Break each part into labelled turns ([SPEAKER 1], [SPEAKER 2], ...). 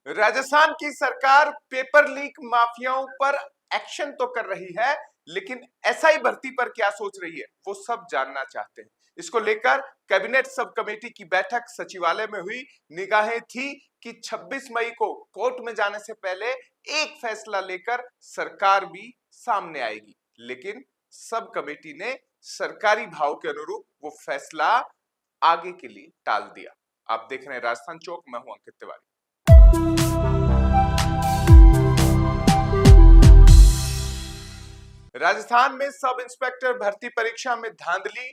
[SPEAKER 1] राजस्थान की सरकार paper leak माफियाओं पर एक्शन तो कर रही है, लेकिन एसआई भर्ती पर क्या सोच रही है वो सब जानना चाहते हैं। इसको लेकर कैबिनेट सब कमेटी की बैठक सचिवालय में हुई। निगाहें थी कि 26 मई को कोर्ट में जाने से पहले एक फैसला लेकर सरकार भी सामने आएगी, लेकिन सब कमेटी ने सरकारी भाव के अनुरूप वो फैसला आगे के लिए टाल दिया। आप देख रहे हैं राजस्थान चौक, मैं हूं अंकित तिवारी। राजस्थान में सब इंस्पेक्टर भर्ती परीक्षा में धांधली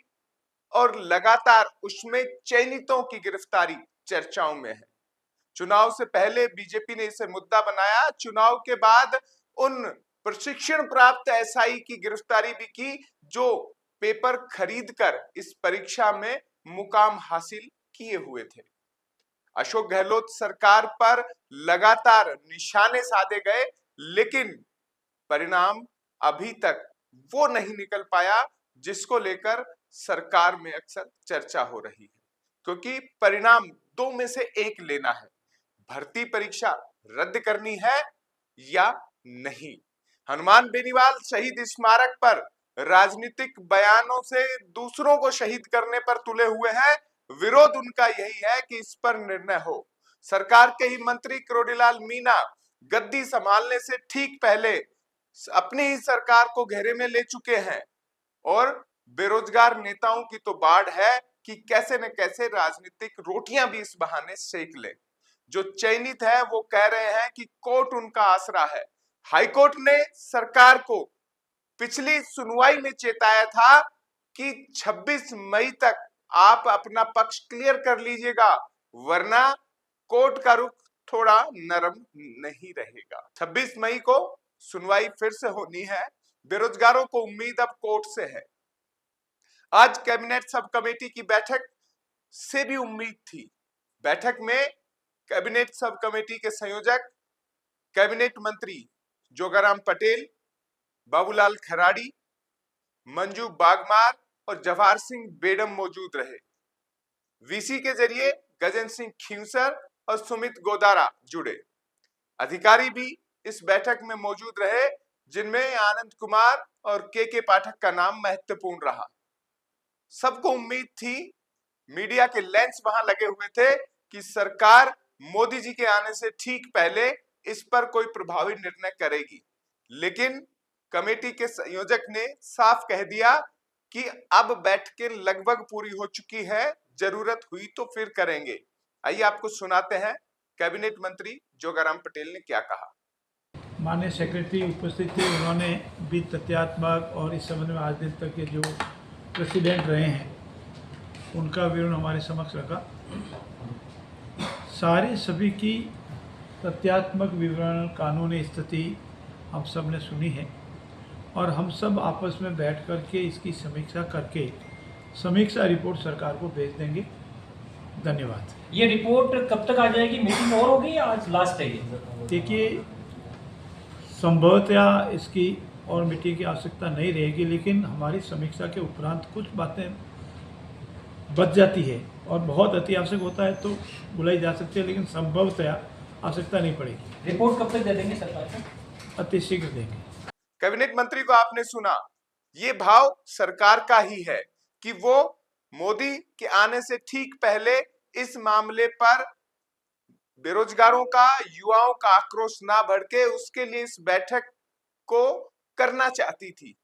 [SPEAKER 1] और लगातार उसमें चयनितों की गिरफ्तारी चर्चाओं में है। चुनाव से पहले बीजेपी ने इसे मुद्दा बनाया, चुनाव के बाद उन प्रशिक्षण प्राप्त एसआई की गिरफ्तारी भी की जो पेपर खरीदकर इस परीक्षा में मुकाम हासिल किए हुए थे। अशोक गहलोत सरकार पर लगातार निशाने साधे गए, लेकिन परिणाम अभी तक वो नहीं निकल पाया जिसको लेकर सरकार में अक्सर चर्चा हो रही है, क्योंकि परिणाम दो में से एक लेना है। भर्ती परीक्षा रद्द करनी है या नहीं। हनुमान बेनीवाल शहीद स्मारक पर राजनीतिक बयानों से दूसरों को शहीद करने पर तुले हुए हैं। विरोध उनका यही है कि इस पर निर्णय हो। सरकार के ही मंत्री करोड़ीलाल मीणा गद्दी संभालने से ठीक पहले अपनी ही सरकार को घेरे में ले चुके हैं और बेरोजगार नेताओं की तो बाढ़ है कि कैसे न कैसे राजनीतिक रोटियां भी इस बहाने सेक ले। जो चयनित है वो कह रहे हैं कि कोर्ट उनका आसरा है। हाईकोर्ट ने सरकार को पिछली सुनवाई में चेताया था कि 26 मई तक आप अपना पक्ष क्लियर कर लीजिएगा, वरना कोर्ट का रुख थोड़ा नरम नहीं रहेगा। 26 मई को सुनवाई फिर से होनी है। बेरोजगारों को उम्मीद अब कोर्ट से है। आज कैबिनेट सब कमेटी की बैठक से भी उम्मीद थी। बैठक में कैबिनेट सब कमेटी के संयोजक कैबिनेट मंत्री जोगाराम पटेल, बाबूलाल खराड़ी, मंजू बागमार और जवाहर सिंह बेडम मौजूद रहे। वीसी के जरिए गजेंद्र सिंह खींवसर और सुमित गोदारा जुड़े। अधिकारी भी इस बैठक में मौजूद रहे, जिनमें आनंद कुमार और के पाठक का नाम महत्वपूर्ण रहा। सबको उम्मीद थी, मीडिया के लेंस वहां लगे हुए थे कि सरकार मोदी जी के आने से ठीक पहले इस पर कोई प्रभावी निर्णय करेगी, लेकिन कमेटी के संयोजक ने साफ कह दिया कि अब बैठकें लगभग पूरी हो चुकी है, जरूरत हुई तो फिर करेंगे। आइए आपको सुनाते हैं कैबिनेट मंत्री जोगाराम पटेल ने क्या कहा।
[SPEAKER 2] माननीय सेक्रेटरी उपस्थित थे, उन्होंने भी तथ्यात्मक और इस संबंध में आज दिन तक के जो प्रेसिडेंट रहे हैं उनका विवरण हमारे समक्ष रखा। सारे सभी की तथ्यात्मक विवरण, कानूनी स्थिति हम सब ने सुनी है और हम सब आपस में बैठ कर के इसकी समीक्षा करके समीक्षा रिपोर्ट सरकार को भेज देंगे। धन्यवाद।
[SPEAKER 3] ये रिपोर्ट कब तक आ जाएगी? मीटिंग और होगी या आज लास्ट है ये?
[SPEAKER 2] देखिए, संभवतया इसकी और मीटिंग की आवश्यकता नहीं रहेगी, लेकिन हमारी समीक्षा के उपरांत कुछ बातें बच जाती है और बहुत अति आवश्यक होता है तो बुलाई जा सकती है, लेकिन संभवतया आवश्यकता नहीं पड़ेगी।
[SPEAKER 3] रिपोर्ट कब तक दे देंगे सरकार को?
[SPEAKER 2] अति शीघ्र देंगे।
[SPEAKER 1] कैबिनेट मंत्री को आपने सुना, ये भाव सरकार का ही है कि वो मोदी के आने से ठीक पहले इस मामले पर बेरोजगारों का, युवाओं का आक्रोश ना भड़के, उसके लिए इस बैठक को करना चाहती थी,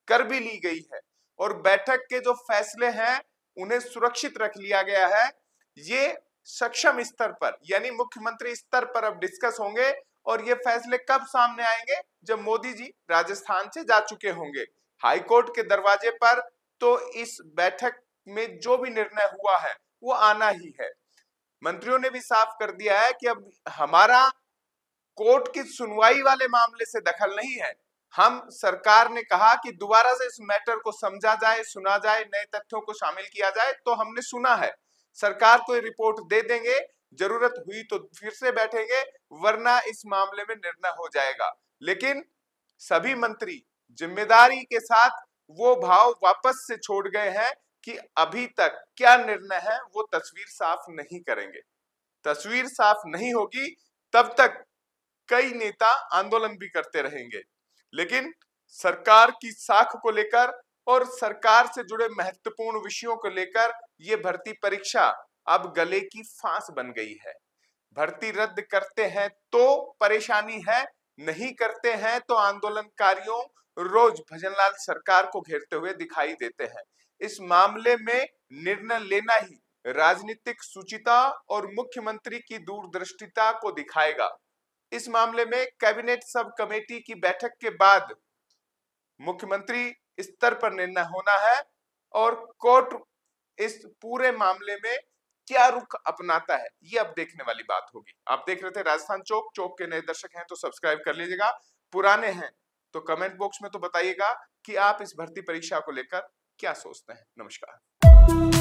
[SPEAKER 1] कर भी ली गई है और बैठक के जो फैसले हैं उन्हें सुरक्षित रख लिया गया है। ये सक्षम स्तर पर यानी मुख्यमंत्री स्तर पर अब डिस्कस होंगे और ये फैसले कब सामने आएंगे? जब मोदी जी राजस्थान से जा चुके होंगे हाईकोर्ट के दरवाजे पर, तो इस बैठक में जो भी निर्णय हुआ है वो आना ही है। मंत्रियों ने भी साफ कर दिया है कि अब हमारा कोर्ट की सुनवाई वाले मामले से दखल नहीं है। हम, सरकार ने कहा कि दोबारा से इस मैटर को समझा जाए, सुना जाए, नए तथ्यों को शामिल किया जाए, तो हमने सुना है। सरकार को रिपोर्ट दे देंगे, जरूरत हुई तो फिर से बैठेंगे, वरना इस मामले में निर्णय हो जाएगा। लेकिन सभी मंत्री जिम्मेदारी के साथ वो भाव वापस से छोड़ गए हैं कि अभी तक क्या निर्णय है वो तस्वीर साफ नहीं करेंगे। तस्वीर साफ नहीं होगी तब तक कई नेता आंदोलन भी करते रहेंगे। लेकिन सरकार की साख को लेकर और सरकार से जुड़े महत्वपूर्ण विषयों को लेकर ये भर्ती परीक्षा अब गले की फांस बन गई है। भर्ती रद्द करते हैं तो परेशानी है, नहीं करते हैं तो आंदोलनकारियों रोज भजनलाल सरकार को घेरते हुए दिखाई देते हैं। इस मामले में निर्णय लेना ही राजनीतिक सुचिता और मुख्यमंत्री की दूरदृष्टिता को दिखाएगा। इस मामले में कैबिनेट सब कमेटी की बैठक के बाद मुख्यमंत्री स्तर पर निर्णय होना है और कोर्ट इस पूरे मामले में क्या रुख अपनाता है, ये अब देखने वाली बात होगी। आप देख रहे थे राजस्थान चौक। चौक के नए दर्शक हैं तो सब्सक्राइब कर लीजिएगा, पुराने हैं तो कमेंट बॉक्स में तो बताइएगा कि आप इस भर्ती परीक्षा को लेकर क्या सोचते हैं। नमस्कार।